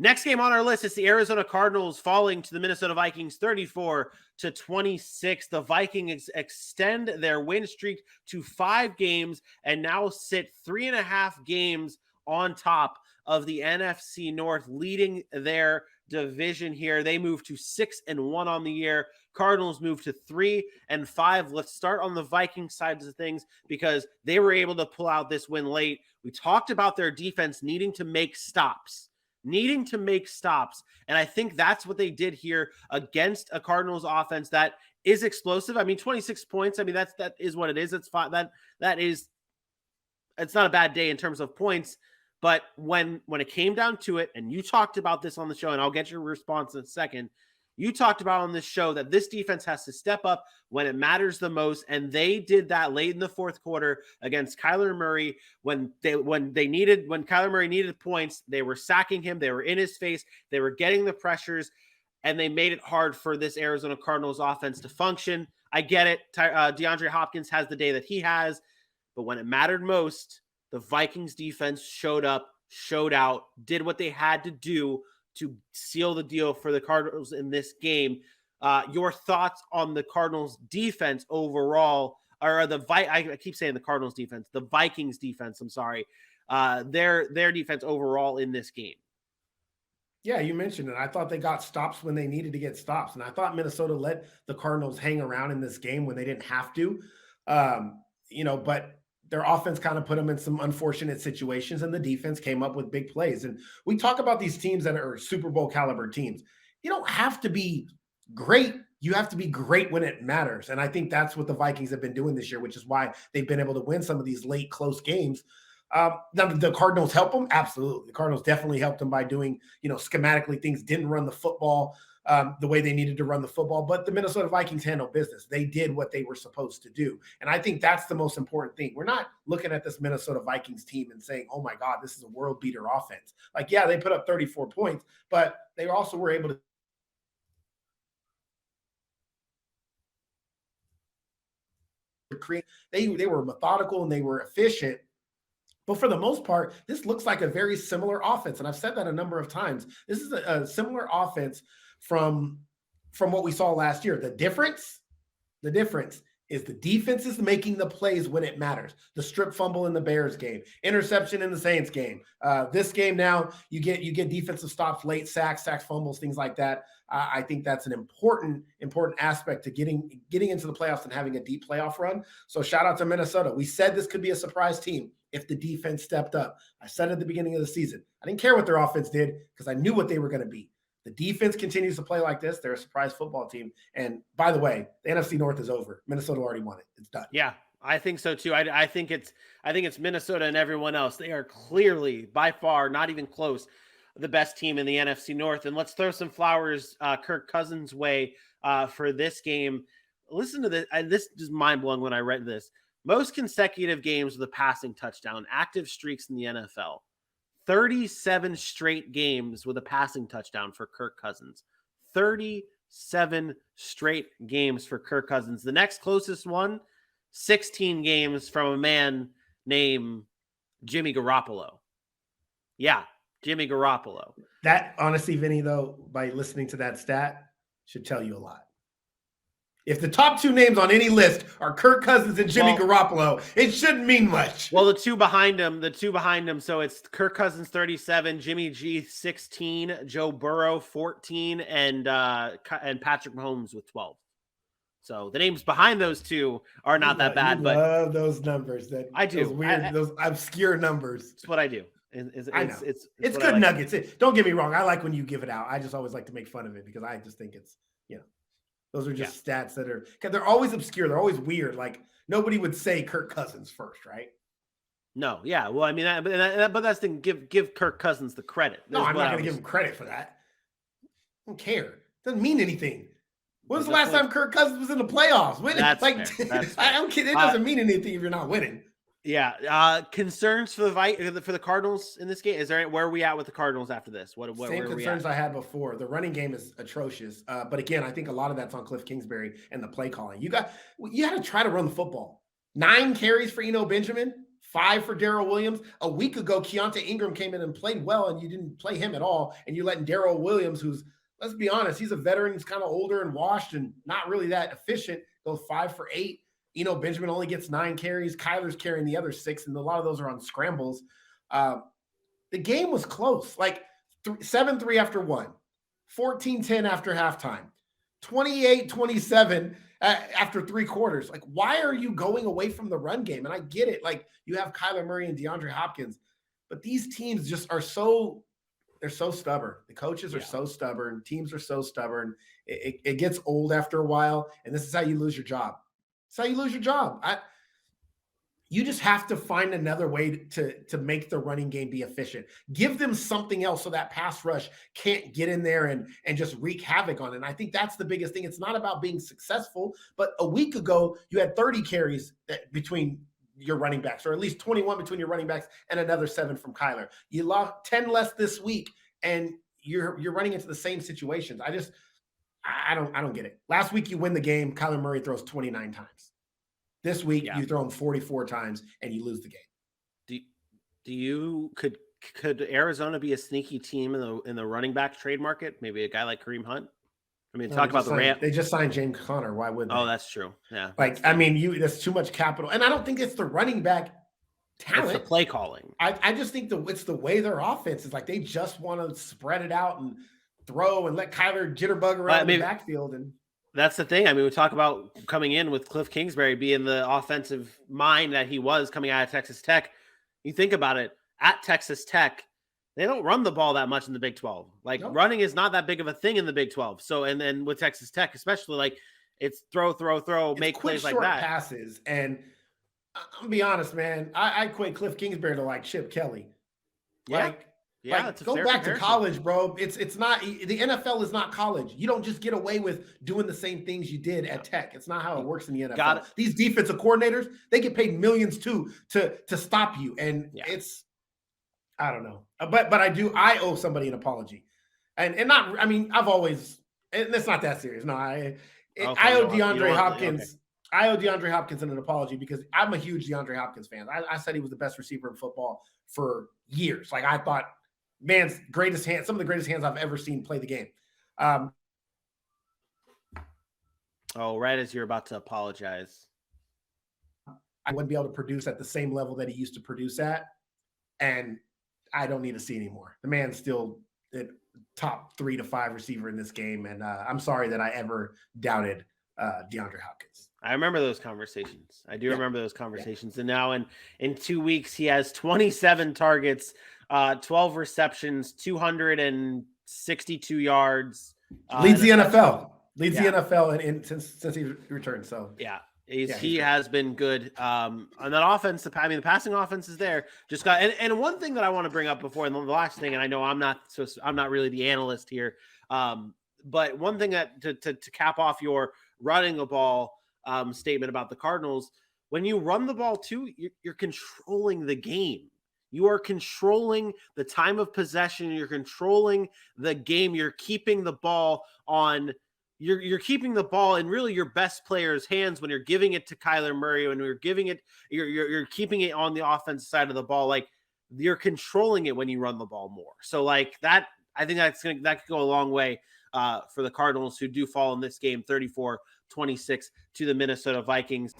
Next game on our list is the Arizona Cardinals falling to the Minnesota Vikings 34-26. The Vikings extend their win streak to 5 games and now sit 3.5 games on top of the NFC North, leading their division here. They move to 6-1 on the year. Cardinals move to 3-5. Let's start on the Vikings side of things because they were able to pull out this win late. We talked about their defense needing to make stops. And I think that's what they did here against a Cardinals offense that is explosive. I mean, 26 points. I mean, that is what it is. It's fine. It's not a bad day in terms of points. But when it came down to it, and you talked about this on the show, and I'll get your response in a second. You talked about on this show that this defense has to step up when it matters the most, and they did that late in the fourth quarter against Kyler Murray. When Kyler Murray needed points, they were sacking him, they were in his face, they were getting the pressures, and they made it hard for this Arizona Cardinals offense to function. I get it. DeAndre Hopkins has the day that he has, but when it mattered most, the Vikings defense showed up, showed out, did what they had to do to seal the deal for the Cardinals in this game. Your thoughts on the Cardinals defense overall, or I keep saying the Cardinals defense, the Vikings defense, I'm sorry, their defense overall in this game. Yeah, you mentioned it. I thought they got stops when they needed to get stops. And I thought Minnesota let the Cardinals hang around in this game when they didn't have to. But their offense kind of put them in some unfortunate situations, and the defense came up with big plays. And we talk about these teams that are Super Bowl caliber teams. You don't have to be great. You have to be great when it matters. And I think that's what the Vikings have been doing this year, which is why they've been able to win some of these late, close games. Now, the Cardinals help them? Absolutely. The Cardinals definitely helped them by doing, schematically things didn't run the football the way they needed to run the football, but the Minnesota Vikings handled business. They did what they were supposed to do. And I think that's the most important thing. We're not looking at this Minnesota Vikings team and saying, oh my God, this is a world beater offense. Like, yeah, they put up 34 points, but they also were able to create, they were methodical and they were efficient. But for the most part, this looks like a very similar offense. And I've said that a number of times. This is a similar offense from what we saw last year. The difference is the defense is making the plays when it matters. The strip fumble in the Bears game, interception in the Saints game. This game now, you get defensive stops, late sacks, fumbles, things like that. I think that's an important aspect to getting into the playoffs and having a deep playoff run. So shout out to Minnesota. We said this could be a surprise team if the defense stepped up. I said at the beginning of the season, I didn't care what their offense did because I knew what they were going to be. The defense continues to play like this. They're a surprise football team. And by the way, the NFC North is over. Minnesota already won it. It's done. Yeah, I think so too. I think it's Minnesota and everyone else. They are clearly, by far, not even close, the best team in the NFC North. And let's throw some flowers Kirk Cousins' way for this game. Listen to this. This is mind-blowing when I read this. Most consecutive games with a passing touchdown, active streaks in the NFL. 37 straight games with a passing touchdown for Kirk Cousins. 37 straight games for Kirk Cousins. The next closest one, 16 games from a man named Jimmy Garoppolo. Yeah, Jimmy Garoppolo. That, honestly, Vinny, though, by listening to that stat, should tell you a lot. If the top two names on any list are Kirk Cousins and Jimmy Garoppolo, it shouldn't mean much. Well, the two behind him. So it's Kirk Cousins 37, Jimmy G 16, Joe Burrow 14, and Patrick Mahomes with 12. So the names behind those two are not that bad. But love those numbers. I do. Those weird, those obscure numbers. It's what I do. I know. It's good nuggets. Don't get me wrong. I like when you give it out. I just always like to make fun of it because I just think it's, those are just stats that are, because they're always obscure. They're always weird. Like, nobody would say Kirk Cousins first, right? No, yeah. Well, I mean, but that's the thing. Give Kirk Cousins the credit. No, I'm not going to give him credit for that. I don't care. Doesn't mean anything. When was the last time Kirk Cousins was in the playoffs? That's fair. I don't care. It doesn't mean anything if you're not winning. Yeah. Concerns for the Cardinals in this game? Where are we at with the Cardinals after this? Same concerns I had before. The running game is atrocious. But again, I think a lot of that's on Cliff Kingsbury and the play calling. You had to try to run the football. 9 carries for Eno Benjamin, 5 for Darrell Williams. A week ago, Keontae Ingram came in and played well, and you didn't play him at all. And you're letting Darrell Williams, who's, let's be honest, he's a veteran, he's kind of older and washed and not really that efficient, go 5 for 8. Benjamin only gets 9 carries. Kyler's carrying the other 6, and a lot of those are on scrambles. The game was close, like 7-3 after 1, 14-10 after halftime, 28-27 after 3 quarters. Like, why are you going away from the run game? And I get it. Like, you have Kyler Murray and DeAndre Hopkins, but these teams just are they're so stubborn. The coaches are so stubborn. Teams are so stubborn. It gets old after a while, and this is how you lose your job. It's how you lose your job. You just have to find another way to make the running game be efficient. Give them something else so that pass rush can't get in there and just wreak havoc on it. And I think that's the biggest thing. It's not about being successful, but a week ago, you had 30 carries between your running backs, or at least 21 between your running backs and another 7 from Kyler. You lost 10 less this week, and you're running into the same situations. I don't get it. Last week, you win the game. Kyler Murray throws 29 times. This week, you throw him 44 times and you lose the game. Could Arizona be a sneaky team in the running back trade market? Maybe a guy like Kareem Hunt. I mean, talk about the Rams. They just signed James Conner. Why wouldn't they? Oh, that's true. Yeah. That's too much capital, and I don't think it's the running back talent. It's the play calling. I just think it's the way their offense is. Like, they just want to spread it out and throw and let Kyler jitterbug around the backfield. And that's the thing. I mean, we talk about coming in with Cliff Kingsbury being the offensive mind that he was coming out of Texas Tech. You think about it, at Texas Tech, they don't run the ball that much in the Big 12. Like, running is not that big of a thing in the Big 12. So, and then with Texas Tech, especially, like, it's throw, make plays like that. Passes. And I'm gonna be honest, man, I equate Cliff Kingsbury to like Chip Kelly. Yeah. Go back to college, bro. It's not, the NFL is not college. You don't just get away with doing the same things you did at Tech. It's not how it works in the NFL. These defensive coordinators, they get paid millions too to stop you. And it's, I don't know. But I owe somebody an apology. And not, I mean, I've always, and it's not that serious. No, I owe DeAndre Hopkins. Okay. I owe DeAndre Hopkins an apology because I'm a huge DeAndre Hopkins fan. I said he was the best receiver in football for years. Like, I thought, man's greatest hands, some of the greatest hands I've ever seen play the game. Right as you're about to apologize. I wouldn't be able to produce at the same level that he used to produce at, and I don't need to see anymore. The man's still a top 3 to 5 receiver in this game, and I'm sorry that I ever doubted DeAndre Hopkins. I remember those conversations. I do remember those conversations. And now in 2 weeks, he has 27 targets, 12 receptions, 262 yards. Leads the NFL. Leads the NFL since he returned. So he has been good. On that offense, the passing offense is there. Just got and one thing that I want to bring up before, and the last thing, and I know I'm not really the analyst here, but one thing that to cap off your running the ball statement about the Cardinals, when you run the ball too, you're controlling the game. You are controlling the time of possession. You're controlling the game. You're keeping the ball on. You're keeping the ball in really your best player's hands when you're giving it to Kyler Murray. When you're giving it, you're keeping it on the offensive side of the ball. Like, you're controlling it when you run the ball more. So like that, I think that could go a long way for the Cardinals, who do fall in this game 34-26 to the Minnesota Vikings.